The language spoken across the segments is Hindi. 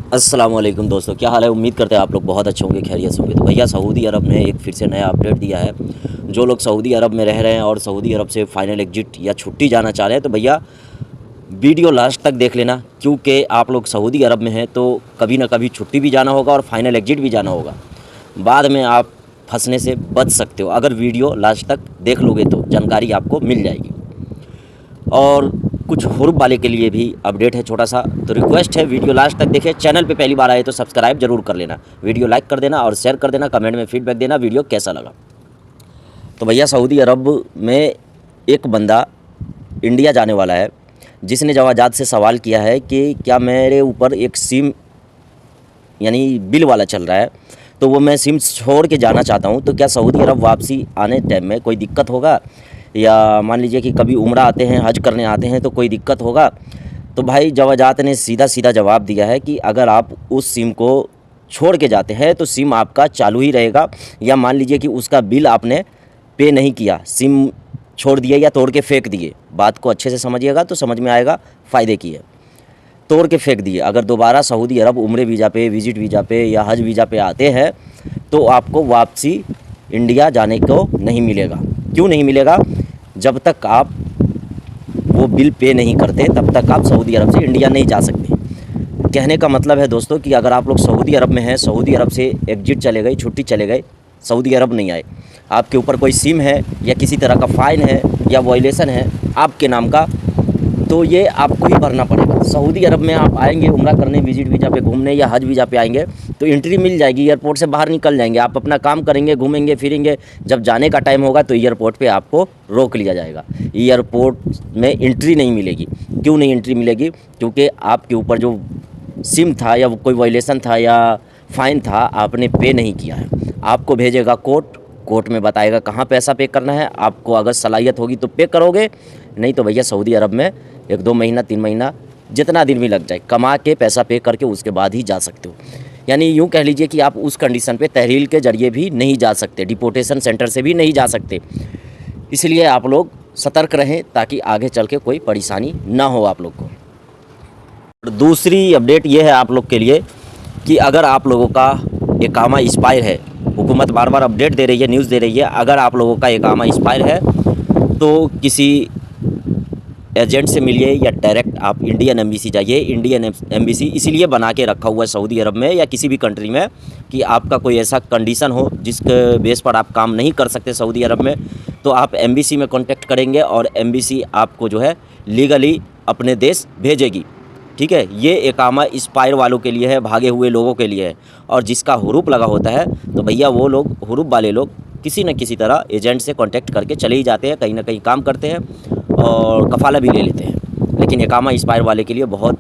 अस्सलाम वालेकुम दोस्तों, क्या हाल है। उम्मीद करते हैं आप लोग बहुत अच्छे होंगे, खैरियत होंगे। तो भैया सऊदी अरब ने एक फिर से नया अपडेट दिया है। जो लोग सऊदी अरब में रह रहे हैं और सऊदी अरब से फ़ाइनल एग्जिट या छुट्टी जाना चाह रहे हैं तो भैया वीडियो लास्ट तक देख लेना, क्योंकि आप लोग सऊदी अरब में हैं तो कभी ना कभी छुट्टी भी जाना होगा और फाइनल एग्जिट भी जाना होगा। बाद में आप फंसने से बच सकते हो अगर वीडियो लास्ट तक देख लोगे तो जानकारी आपको मिल जाएगी। और कुछ हुरूब वाले के लिए भी अपडेट है छोटा सा, तो रिक्वेस्ट है वीडियो लास्ट तक देखें। चैनल पे पहली बार आए तो सब्सक्राइब जरूर कर लेना, वीडियो लाइक कर देना और शेयर कर देना, कमेंट में फीडबैक देना वीडियो कैसा लगा। तो भैया सऊदी अरब में एक बंदा इंडिया जाने वाला है, जिसने जवाजात से सवाल किया है कि क्या मेरे ऊपर एक सिम यानी बिल वाला चल रहा है, तो वो मैं सिम छोड़ के जाना चाहता हूँ, तो क्या सऊदी अरब वापसी आने टाइम में कोई दिक्कत होगा, या मान लीजिए कि कभी उम्रा आते हैं, हज करने आते हैं तो कोई दिक्कत होगा। तो भाई जवाजात ने सीधा सीधा जवाब दिया है कि अगर आप उस सिम को छोड़ के जाते हैं तो सिम आपका चालू ही रहेगा, या मान लीजिए कि उसका बिल आपने पे नहीं किया, सिम छोड़ दिए या तोड़ के फेंक दिए। बात को अच्छे से समझिएगा तो समझ में आएगा, फ़ायदे की है। तोड़ के फेंक दिए, अगर दोबारा सऊदी अरब उम्रे वीज़ा पे, विज़िट वीज़ा पे या हज वीज़ा पे आते हैं तो आपको वापसी इंडिया जाने को नहीं मिलेगा। क्यों नहीं मिलेगा? जब तक आप वो बिल पे नहीं करते तब तक आप सऊदी अरब से इंडिया नहीं जा सकते। कहने का मतलब है दोस्तों कि अगर आप लोग सऊदी अरब में हैं, सऊदी अरब से एग्जिट चले गए, छुट्टी चले गए, सऊदी अरब नहीं आए, आपके ऊपर कोई सिम है या किसी तरह का फ़ाइन है या वायलेशन है आपके नाम का, तो ये आपको ही भरना पड़ेगा। सऊदी अरब में आप आएंगे उम्रा करने, विजिट वीज़ा पे घूमने या हज वीज़ा पे आएंगे तो एंट्री मिल जाएगी, एयरपोर्ट से बाहर निकल जाएंगे, आप अपना काम करेंगे, घूमेंगे फिरेंगे। जब जाने का टाइम होगा तो एयरपोर्ट पे आपको रोक लिया जाएगा, एयरपोर्ट में एंट्री नहीं मिलेगी। क्यों नहीं एंट्री मिलेगी? क्योंकि आपके ऊपर जो सिम था या कोई वायलेशन था या फ़ाइन था, आपने पे नहीं किया है। आपको भेजेगा कोर्ट में बताएगा कहाँ पैसा पे करना है। आपको अगर सलाहियत होगी तो पे करोगे, नहीं तो भैया सऊदी अरब में 1-2 महीना 3 महीना जितना दिन भी लग जाए कमा के पैसा पे करके उसके बाद ही जा सकते हो। यानी यूँ कह लीजिए कि आप उस कंडीशन पे तहरील के ज़रिए भी नहीं जा सकते, डिपोर्टेशन सेंटर से भी नहीं जा सकते। इसलिए आप लोग सतर्क रहें ताकि आगे चल के कोई परेशानी ना हो आप लोग को। दूसरी अपडेट ये है आप लोग के लिए कि अगर आप लोगों का इकामा एक्सपायर है, हुकूमत बार बार अपडेट दे रही है, न्यूज़ दे रही है, अगर आप लोगों का इकामा एक्सपायर है तो किसी एजेंट से मिलिए या डायरेक्ट आप इंडियन एम्बेसी जाइए। इंडियन एम्बेसी इसीलिए बना के रखा हुआ है सऊदी अरब में या किसी भी कंट्री में कि आपका कोई ऐसा कंडीशन हो जिसके बेस पर आप काम नहीं कर सकते सऊदी अरब में, तो आप एम्बेसी में कांटेक्ट करेंगे और एम्बेसी आपको जो है लीगली अपने देश भेजेगी। ठीक है, ये इकामा एक्सपायर वालों के लिए है, भागे हुए लोगों के लिए है। और जिसका हुरूप लगा होता है तो भैया वो लोग, हुरूप वाले लोग किसी न किसी तरह एजेंट से कांटेक्ट करके चले ही जाते हैं, कहीं ना कहीं काम करते हैं और कफाला भी ले लेते हैं। लेकिन इकामा एक्सपायर वाले के लिए बहुत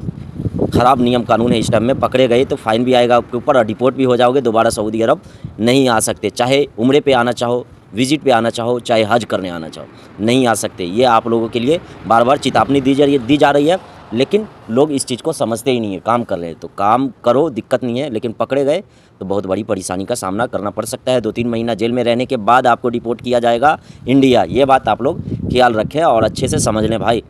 ख़राब नियम कानून है। इस टाइम में पकड़े गए तो फ़ाइन भी आएगा आपके ऊपर और डिपोर्ट भी हो जाओगे, दोबारा सऊदी अरब नहीं आ सकते। चाहे उम्रे पे आना चाहो, विजिट पे आना चाहो, चाहे हज करने आना चाहो, नहीं आ सकते। ये आप लोगों के लिए बार बार चेतावनी दी जा रही है, लेकिन लोग इस चीज़ को समझते ही नहीं है। काम कर रहे हैं तो काम करो, दिक्कत नहीं है, लेकिन पकड़े गए तो बहुत बड़ी परेशानी का सामना करना पड़ सकता है। 2-3 महीना जेल में रहने के बाद आपको डिपोर्ट किया जाएगा इंडिया। ये बात आप लोग ख्याल रखें और अच्छे से समझ लें भाई,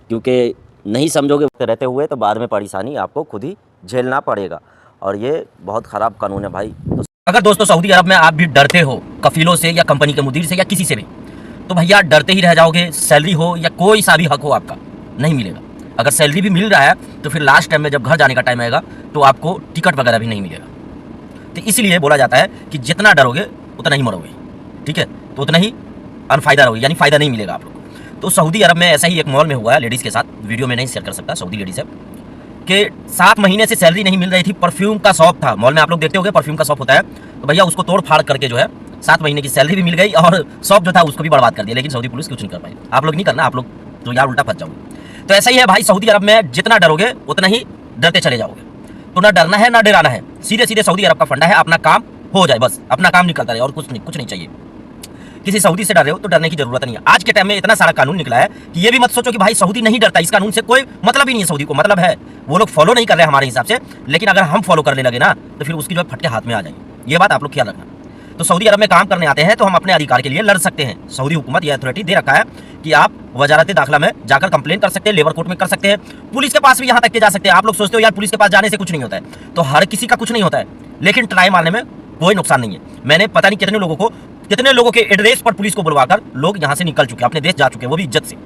क्योंकि नहीं समझोगे रहते हुए तो बाद में परेशानी आपको खुद ही झेलना पड़ेगा और ये बहुत ख़राब कानून है भाई। तो अगर दोस्तों सऊदी अरब में आप भी डरते हो कफीलों से या कंपनी के मुदीर से या किसी से भी, तो भैया डरते ही रह जाओगे। सैलरी हो या कोई सा भी हक हो आपका नहीं मिलेगा। अगर सैलरी भी मिल रहा है तो फिर लास्ट टाइम में जब घर जाने का टाइम आएगा तो आपको टिकट वगैरह भी नहीं मिलेगा। तो इसलिए बोला जाता है कि जितना डरोगे उतना ही मरोगे। ठीक है, तो उतना ही अनफायदा रहोगे, यानी फ़ायदा नहीं मिलेगा आप लोग को। तो सऊदी अरब में ऐसा ही एक मॉल में हुआ है लेडीज़ के साथ, वीडियो में नहीं शेयर कर सकता, सऊदी लेडीज़ है कि 7 महीने से सैलरी नहीं मिल रही थी। परफ्यूम का शॉप था मॉल में, आप लोग देखते होंगे परफ्यूम का शॉप होता है, तो भैया उसको तोड़ फाड़ करके जो है 7 महीने की सैलरी भी मिल गई और शॉप जो था उसको भी बर्बाद कर दिया। लेकिन सऊदी पुलिस कुछ नहीं कर पाई। आप लोग नहीं करना, आप लोग तो यार उल्टा फंस जाओगे। तो ऐसा ही है भाई, सऊदी अरब में जितना डरोगे उतना ही डरते चले जाओगे। तो ना डरना है ना डराना है, सीधे सीधे सऊदी अरब का फंडा है, अपना काम हो जाए, बस अपना काम निकलता रहे और कुछ नहीं चाहिए। किसी सऊदी से डर रहे हो तो डरने की जरूरत नहीं है। आज के टाइम में इतना सारा कानून निकला है कि ये भी मत सोचो कि भाई सऊदी नहीं डरता, इस कानून से कोई मतलब ही नहीं है। सऊदी को मतलब है, वो लोग फॉलो नहीं कर रहे हमारे हिसाब से, लेकिन अगर हम फॉलो करने लगे ना तो फिर उसकी जो है फटके हाथ में आ जाएंगे। ये बात आप लोग ख्याल रखना। तो सऊदी अरब में काम करने आते हैं तो हम अपने अधिकार के लिए लड़ सकते हैं। सऊदी हुकूमत ये अथॉरिटी दे रखा है कि आप वजारत दाखिला में जाकर कंप्लेन कर सकते हैं, लेबर कोर्ट में कर सकते हैं, पुलिस के पास भी यहाँ तक के जा सकते हैं। आप लोग सोचते हो यार पुलिस के पास जाने से कुछ नहीं होता है, तो हर किसी का कुछ नहीं होता है, लेकिन ट्राई मारने में कोई नुकसान नहीं है। मैंने पता नहीं कितने लोगों के एड्रेस पर पुलिस को बुलवाकर लोग यहाँ से निकल चुके हैं, अपने देश जा चुके हैं, वो भी इज्जत से।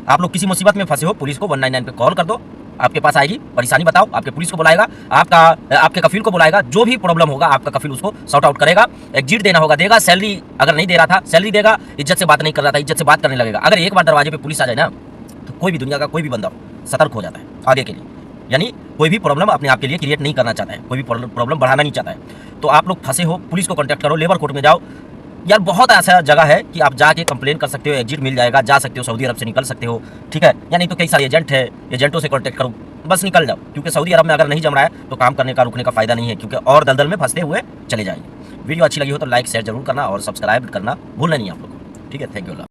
आप लोग किसी मुसीबत में फंसे हो, पुलिस को 199 पे कॉल कर दो, आपके पास आएगी, परेशानी बताओ, आपके पुलिस को बुलाएगा, आपके कफील को बुलाएगा, जो भी प्रॉब्लम होगा आपका कफील उसको सॉर्ट आउट करेगा। एग्जिट देना होगा देगा, सैलरी अगर नहीं दे रहा था सैलरी देगा, इज्जत से बात नहीं कर रहा था इज्जत से बात करने लगेगा। अगर एक बार दरवाजे पे पुलिस आ जाए ना, तो कोई भी दुनिया का कोई भी बंदा सतर्क हो जाता है आगे के लिए, यानी कोई भी प्रॉब्लम अपने आप के लिए क्रिएट नहीं करना चाहता है, कोई भी प्रॉब्लम बढ़ाना नहीं चाहता है। तो आप लोग फंसे हो, पुलिस को कॉन्टैक्ट करो, लेबर कोर्ट में जाओ, यार बहुत ऐसा जगह है कि आप जाके कंप्लेन कर सकते हो, एग्जिट मिल जाएगा, जा सकते हो, सऊदी अरब से निकल सकते हो, ठीक है। या नहीं तो कई सारे एजेंट है, एजेंटों से कॉन्टैक्ट करो, बस निकल जाओ, क्योंकि सऊदी अरब में अगर नहीं जम रहा है तो काम करने का रुकने का फायदा नहीं है, क्योंकि और दलदल में फंसते हुए चले जाएंगे। वीडियो अच्छी लगी हो तो लाइक शेयर जरूर करना और सब्सक्राइब करना भूलना नहीं आप लोग को, ठीक है। Thank you.